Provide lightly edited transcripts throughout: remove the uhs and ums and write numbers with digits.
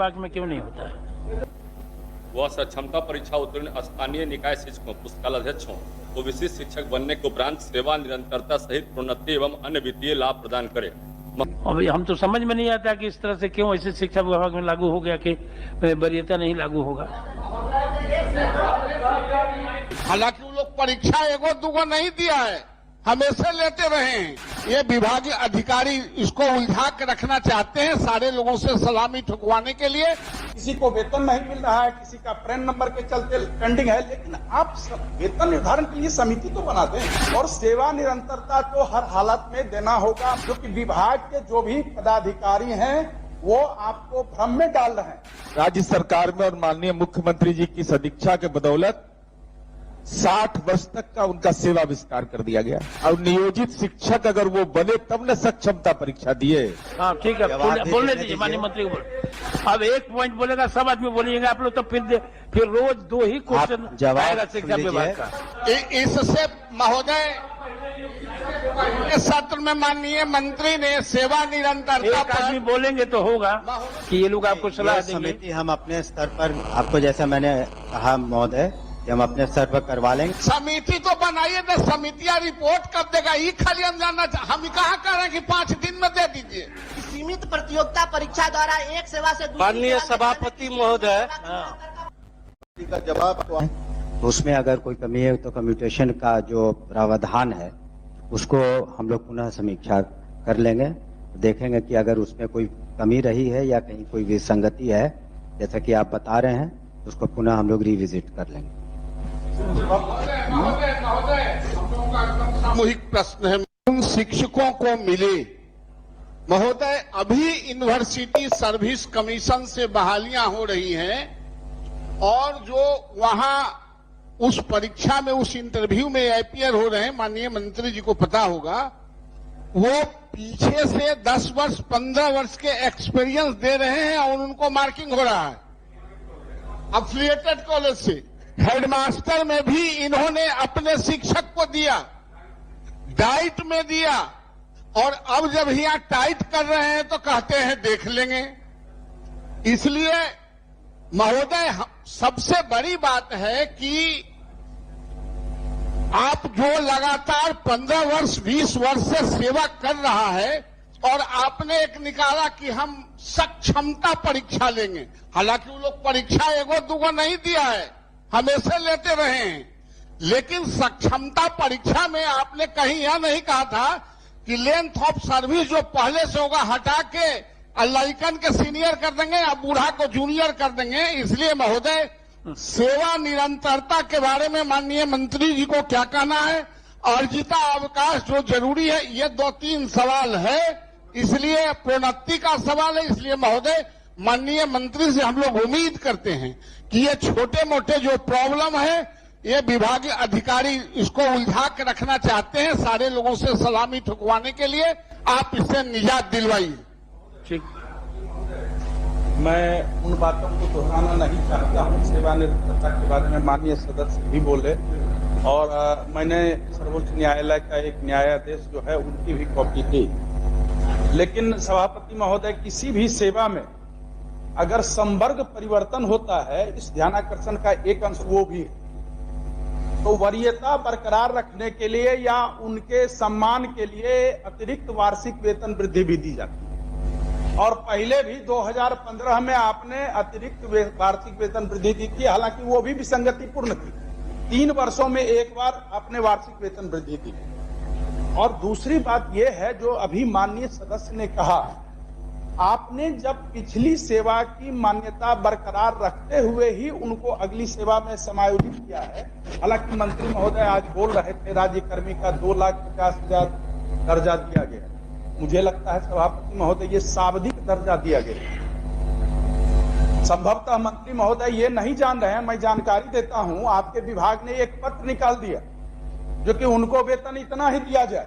विभाग में क्यों नहीं होता है? वह सक्षमता परीक्षा उत्तीर्ण स्थानीय निकाय शिक्षकों, पुस्तकालय अध्यक्षों को विशिष्ट शिक्षक बनने के उपरांत सेवा निरंतरता सहित प्रोन्नति एवं अन्य वित्तीय लाभ प्रदान करे। अभी हम तो समझ में नहीं आता कि इस तरह से क्यों ऐसे शिक्षा विभाग में लागू हो गया कि वरीयता नहीं लागू होगा। हालांकि वो लोग परीक्षा एगो दूगो नहीं दिया है, हमेशा लेते रहे हैं। ये विभागीय अधिकारी इसको उलझा के रखना चाहते हैं, सारे लोगों से सलामी ठुकवाने के लिए। किसी को वेतन नहीं मिल रहा है, किसी का पैन नंबर के चलते पेंडिंग है, लेकिन आप वेतन निर्धारण के लिए समिति तो बना दें और सेवा निरंतरता तो हर हालत में देना होगा, क्योंकि विभाग के जो भी पदाधिकारी हैं वो आपको भ्रम में डाल रहे हैं। राज्य सरकार में और माननीय मुख्यमंत्री जी की सदिच्छा के बदौलत 60 वर्ष तक का उनका सेवा विस्तार कर दिया गया और नियोजित शिक्षक अगर वो बने तब न सक्षमता परीक्षा दिए। हाँ ठीक है, बोलने दीजिए माननीय मंत्री को। अब एक पॉइंट बोलेगा, सब आदमी बोलिएगा आप लोग, तो फिर रोज 2 ही क्वेश्चन आएगा शिक्षा विभाग का। इससे महोदय इस सत्र में माननीय मंत्री ने सेवा निरंतरता एक आदमी बोलेंगे तो होगा कि ये लोग आपको सलाह देंगे। समिति हम अपने स्तर पर, आपको जैसा मैंने कहा महोदय, हम अपने स्तर पर करवा लेंगे। समिति तो बनाइए ना, समितियां रिपोर्ट कर देगा, ये खाली हम जानना। हम कहाँ कह रहे हैं कि 5 दिन में दे दीजिए। सीमित प्रतियोगिता परीक्षा द्वारा एक सेवा से माननीय सभापति महोदय का जवाब तो उसमें अगर कोई कमी है तो कम्यूटेशन का जो प्रावधान है उसको हम लोग पुनः समीक्षा कर लेंगे, देखेंगे कि अगर उसमें कोई कमी रही है या कहीं कोई विसंगति है जैसा कि आप बता रहे हैं, उसको पुनः हम लोग रिविजिट कर लेंगे। सामूहिक प्रश्न है, उन शिक्षकों को मिले। महोदय, अभी यूनिवर्सिटी सर्विस कमीशन से बहालियां हो रही हैं और जो वहां उस परीक्षा में, उस इंटरव्यू में अपियर हो रहे हैं, माननीय मंत्री जी को पता होगा, वो पीछे से 10 वर्ष 15 वर्ष के एक्सपीरियंस दे रहे हैं और उनको मार्किंग हो रहा है एफिलिएटेड कॉलेज से। हेडमास्टर में भी इन्होंने अपने शिक्षक को दिया, डाइट में दिया, और अब जब यहाँ टाइट कर रहे हैं तो कहते हैं देख लेंगे। इसलिए महोदय, सबसे बड़ी बात है कि आप जो लगातार 15 वर्ष 20 वर्ष से सेवा कर रहा है और आपने एक निकाला कि हम सक्षमता परीक्षा लेंगे। हालांकि वो लोग परीक्षा एगो दूगो नहीं दिया है, हमेशा लेते रहे हैं, लेकिन सक्षमता परीक्षा में आपने कहीं यह नहीं कहा था कि लेंथ ऑफ सर्विस जो पहले से होगा हटा के लड़कन के सीनियर कर देंगे या बूढ़ा को जूनियर कर देंगे। इसलिए महोदय, सेवा निरंतरता के बारे में माननीय मंत्री जी को क्या कहना है? अर्जिता अवकाश जो जरूरी है, ये 2-3 सवाल है, इसलिए प्रोन्नति का सवाल है। इसलिए महोदय, माननीय मंत्री से हम लोग उम्मीद करते हैं कि ये छोटे मोटे जो प्रॉब्लम है, ये विभागीय अधिकारी इसको उलझा के रखना चाहते हैं, सारे लोगों से सलामी ठुकवाने के लिए। आप इससे निजात दिलवाइए। ठीक, मैं उन बातों को दोहराना नहीं चाहता हूँ। सेवा निरंतरता के बारे में माननीय सदस्य भी बोले और मैंने सर्वोच्च न्यायालय का एक न्यायाधीश जो है उनकी भी कॉपी दी। लेकिन सभापति महोदय, किसी भी सेवा में अगर संवर्ग परिवर्तन होता है, इस ध्यानाकर्षण का एक अंश वो भी है, तो वरीयता बरकरार रखने के लिए या उनके सम्मान के लिए अतिरिक्त वार्षिक वेतन वृद्धि भी दी जाती है। और पहले भी 2015 में आपने अतिरिक्त वार्षिक वेतन वृद्धि दी थी, हालांकि वो भी विसंगतिपूर्ण थी। 3 वर्षों में एक बार आपने वार्षिक वेतन वृद्धि दी। और दूसरी बात यह है, जो अभी माननीय सदस्य ने कहा, आपने जब पिछली सेवा की मान्यता बरकरार रखते हुए ही उनको अगली सेवा में समायोजित किया है। हालांकि मंत्री महोदय आज बोल रहे थे राज्य कर्मी का 2,50,000 दर्जा दिया गया। मुझे लगता है सभापति महोदय, ये शाब्दिक दर्जा दिया गया। संभवतः मंत्री महोदय ये नहीं जान रहे हैं, मैं जानकारी देता हूं। आपके विभाग ने एक पत्र निकाल दिया जो कि उनको वेतन इतना ही दिया जाए।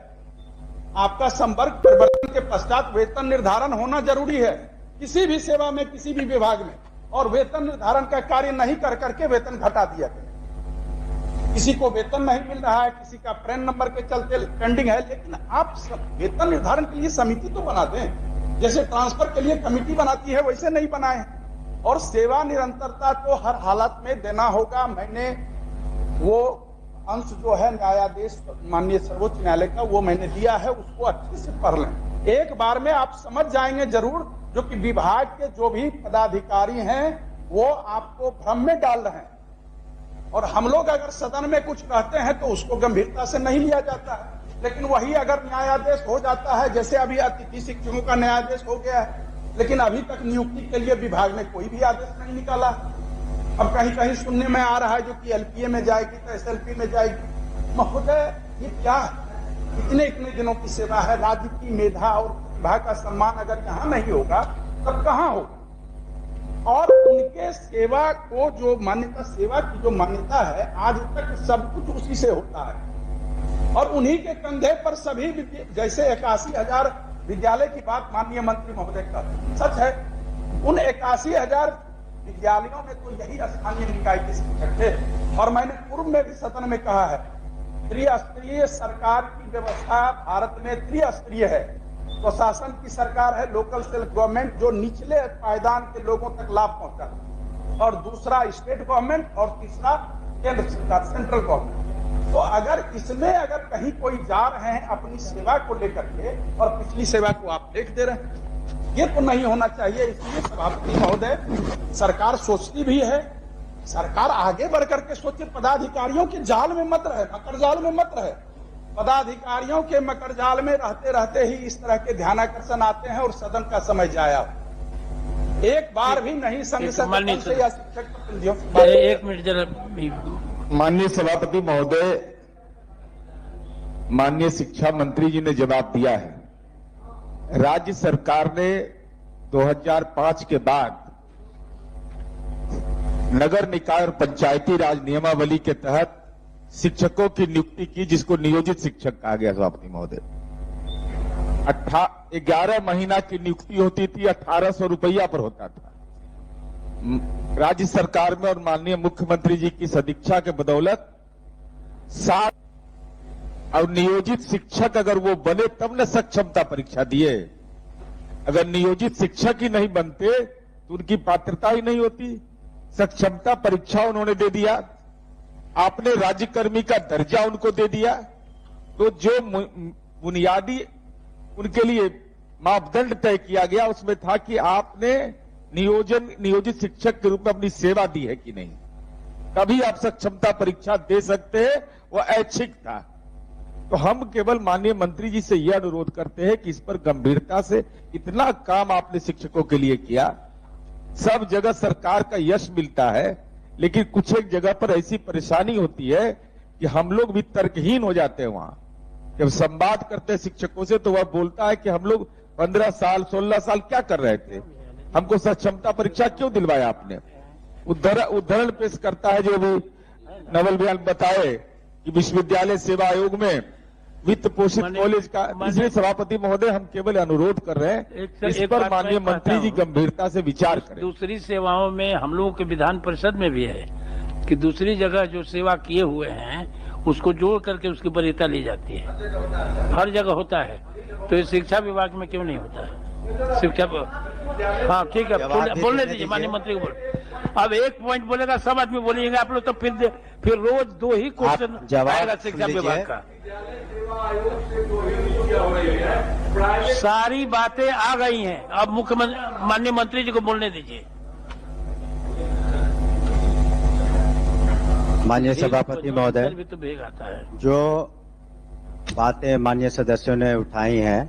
आपका संवर्ग परिवर्तन के पश्चात वेतन निर्धारण होना जरूरी है किसी भी सेवा में, किसी भी विभाग में, और वेतन निर्धारण का कार्य नहीं कर करके वेतन घटा दिया गया। किसी को वेतन नहीं मिल रहा है, किसी का पैन नंबर के चलते पेंडिंग है, लेकिन आप वेतन निर्धारण के लिए समिति तो बना दें। जैसे ट्रांसफर के लिए कमेटी बनाती है, वैसे नहीं बनाए। और सेवा निरंतरता तो हर हालत में देना होगा। मैंने वो अंश जो है न्यायाधीश माननीय सर्वोच्च न्यायालय का वो मैंने दिया है, उसको अच्छे से पढ़ लें। एक बार में आप समझ जाएंगे जरूर, जो कि विभाग के जो भी पदाधिकारी हैं वो आपको भ्रम में डाल रहे हैं, और हम लोग अगर सदन में कुछ कहते हैं तो उसको गंभीरता से नहीं लिया जाता है। लेकिन वही अगर न्यायादेश हो जाता है, जैसे अभी अतिथि शिक्षकों का न्यायादेश हो गया है, लेकिन अभी तक नियुक्ति के लिए विभाग ने कोई भी आदेश नहीं निकाला। अब कहीं कहीं सुनने में आ रहा है जो कि एलपीए में जाएगी तो एसएलपी में जाएगी। महोदय, ये क्या है? इतने इतने दिनों की सेवा है, राज्य की मेधा और प्रतिभा का सम्मान अगर यहाँ नहीं होगा तब कहाँ होगा? और उनके सेवा को जो मान्यता, सेवा की जो मान्यता है, आज तक सब कुछ उसी से होता है, और उन्हीं के कंधे पर सभी जैसे 81,000 विद्यालय की बात माननीय मंत्री महोदय का सच है। उन 81,000 विद्यालयों में तो यही स्थानीय निकाय के शिक्षक थे, और मैंने पूर्व में भी सदन में कहा है, त्रिस्तरीय सरकार की व्यवस्था भारत में त्रिस्तरीय है। प्रशासन की सरकार है, लोकल सेल्फ गवर्नमेंट, जो निचले पायदान के लोगों तक लाभ पहुंचाता, और दूसरा स्टेट गवर्नमेंट, और तीसरा केंद्र सरकार, सेंट्रल गवर्नमेंट। तो अगर इसमें अगर कहीं कोई जा रहे हैं अपनी सेवा को लेकर के और पिछली सेवा को आप फेंक दे रहे हैं, ये तो नहीं होना चाहिए। इसलिए सभापति महोदय, सरकार सोचती भी है, सरकार आगे बढ़ करके सोचे, पदाधिकारियों के जाल में मत रहे, मकर जाल में मत रहे। पदाधिकारियों के मकर जाल में रहते रहते ही इस तरह के ध्यानाकर्षण आते हैं और सदन का समय जाया। एक बार भी नहीं संघ से या शिक्षक प्रतिनिधियों। एक मिनट जरा। माननीय सभापति महोदय, माननीय शिक्षा मंत्री जी ने जवाब दिया है। राज्य सरकार ने 2005 के बाद नगर निकाय और पंचायती राज नियमावली के तहत शिक्षकों की नियुक्ति की, जिसको नियोजित शिक्षक कहा गया। सभापति महोदय, 11 महीना की नियुक्ति होती थी, 1800 रुपया पर होता था। राज्य सरकार में और माननीय मुख्यमंत्री जी की सदिच्छा के बदौलत 60 और नियोजित शिक्षक अगर वो बने तब न सक्षमता परीक्षा दिए। अगर नियोजित शिक्षक ही नहीं बनते तो उनकी पात्रता ही नहीं होती। सक्षमता परीक्षा उन्होंने दे दिया, आपने राज्यकर्मी का दर्जा उनको दे दिया। तो जो बुनियादी उनके लिए मापदंड तय किया गया उसमें था कि आपने नियोजित शिक्षक के रूप में अपनी सेवा दी है कि नहीं, तभी आप सक्षमता परीक्षा दे सकते हैं। वो ऐच्छिक था। तो हम केवल माननीय मंत्री जी से यह अनुरोध करते हैं कि इस पर गंभीरता से, इतना काम आपने शिक्षकों के लिए किया, सब जगह सरकार का यश मिलता है, लेकिन कुछ एक जगह पर ऐसी परेशानी होती है कि हम लोग भी तर्कहीन हो जाते हैं। वहां जब संवाद करते हैं शिक्षकों से तो वह बोलता है कि हम लोग 15 साल 16 साल क्या कर रहे थे, हमको सक्षमता परीक्षा क्यों दिलवाया आपने। उदाहरण पेश करता है जो भी नवल बयान बताए कि विश्वविद्यालय सेवा आयोग में वित्त पोषित कॉलेज का। इसलिए सभापति महोदय, हम केवल अनुरोध कर रहे हैं इस पर माननीय मंत्री जी गंभीरता से विचार करें। दूसरी सेवाओं में हम लोगों के विधान परिषद में भी है कि दूसरी जगह जो सेवा किए हुए हैं उसको जोड़ करके उसकी वरीयता ली जाती है। हर जगह होता है, तो ये शिक्षा विभाग में क्यों नहीं होता है? शिक्षा, हाँ ठीक है, बोलने दीजिए माननीय मंत्री को। बोल, अब एक पॉइंट बोलेगा, सब आदमी बोलेंगे आप लोग, तो फिर रोज 2 ही क्वेश्चन आएगा शिक्षा विभाग का। सारी बातें आ गई हैं, अब मुख्यमंत्री माननीय मंत्री जी को बोलने दीजिए। माननीय सभापति महोदय, भी तो भेग आता है। जो बातें माननीय सदस्यों ने उठाई हैं,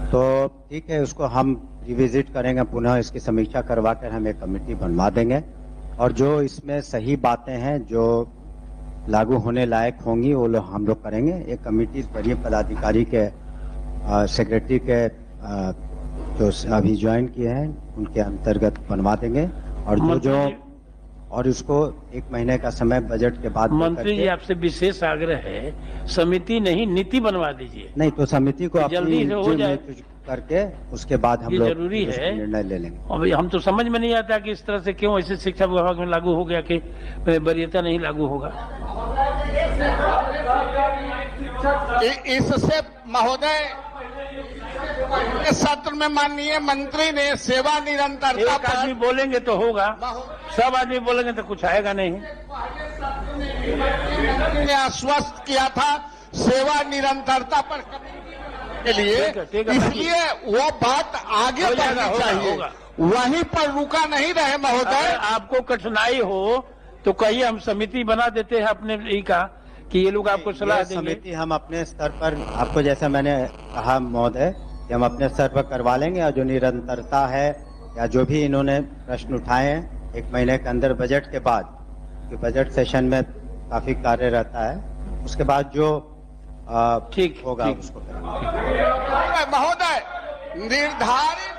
तो ठीक है, उसको हम रिविजिट करेंगे, पुनः इसकी समीक्षा करवा कर हम एक कमेटी बनवा देंगे, और जो इसमें सही बातें हैं जो लागू होने लायक होंगी वो लोग हम लोग करेंगे। एक कमेटी वरीय पदाधिकारी के सेक्रेटरी के जो अभी ज्वाइन किए हैं उनके अंतर्गत बनवा देंगे, और जो और उसको 1 महीने का समय बजट के बाद। मंत्री जी, आपसे विशेष आग्रह है, समिति नहीं नीति बनवा दीजिए। नहीं तो समिति को जल्दी से हो जाए करके उसके बाद हम लोग जरूरी है निर्णय ले लेंगे। अब हम तो समझ में नहीं आता कि इस तरह से क्यों ऐसे शिक्षा विभाग में लागू हो गया कि वरीयता नहीं लागू होगा। इससे महोदय इस सत्र में माननीय मंत्री ने सेवा निरंतरता एक आदमी पर बोलेंगे तो होगा, सब आदमी बोलेंगे तो कुछ आएगा नहीं। ने आश्वस्त किया था सेवा निरंतरता पर के लिए, ठीक है, इसलिए वो बात आगे हो जाएगा, बढ़नी होगा, चाहिए, होगा। वहीं पर रुका नहीं रहे अगर महोदय। आपको कठिनाई हो तो कहिए, हम समिति बना देते हैं अपने ई का कि ये लोग आपको सलाह ये देंगे। समिति हम अपने स्तर पर, आपको जैसा मैंने कहा महोदय, कि हम अपने स्तर पर करवा लेंगे, और जो निरंतरता है या जो भी इन्होंने प्रश्न उठाए हैं 1 महीने के अंदर बजट के बाद, कि बजट सेशन में काफी कार्य रहता है, उसके बाद जो ठीक होगा ठीक। उसको करेंगे। महोदय निर्धारित,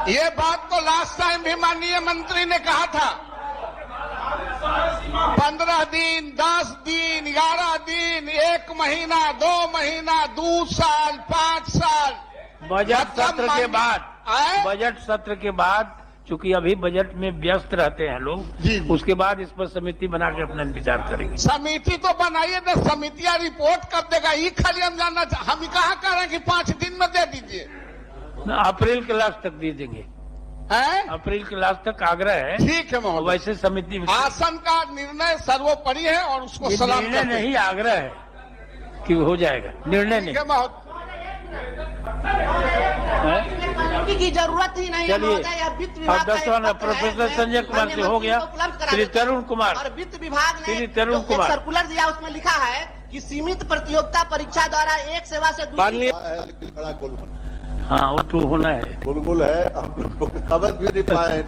ये बात तो लास्ट टाइम भी माननीय मंत्री ने कहा था, 15 दिन, 10 दिन, 11 दिन, 1 महीना, 2 महीना, 2 साल, 5 साल बजट सत्र के बाद, आए? बजट सत्र के बाद, चूंकि अभी बजट में व्यस्त रहते हैं लोग, जी, जी। उसके बाद इस पर समिति बना के अपना विचार करेंगे। समिति तो बनाइए ना, समितियां रिपोर्ट कब देगा, ये खाली हम जानना हम कहाँ कह रहे हैं कि 5 दिन में दे दीजिए, अप्रैल के लास्ट तक दे देंगे, हैं? अप्रैल के लास्ट तक आग्रह है। ठीक है महोदय, वैसे समिति आसन का निर्णय सर्वोपरि है और उसको ये सलाम निर्णय करते हैं। नहीं, आग्रह है कि हो जाएगा, निर्णय ठीक नहीं है महोदय। है। की जरूरत ही नहीं है चलिए, महोदय। यह वित्त अब विभाग का एक दसवां पत्र प्रोफेसर है, संजय कुमार माननीय से हो मंत्री गया। को उपलब्ध करा श्री देते हैं। तरुण कुमार। और वित्त विभाग ने श्री तरुण जो एक कुमार। सर्कुलर दिया, उसमें लिखा है कि सीमित प्रतियोगिता परीक्षा द्वारा एक सेवा से दूसरी माननीय, बड़ा गोलमाल हाँ वो तो होना है। गोलगोल है, हम लोग समझ भी नहीं पाए।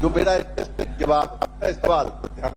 जो मेरा इसके बाद ध्यान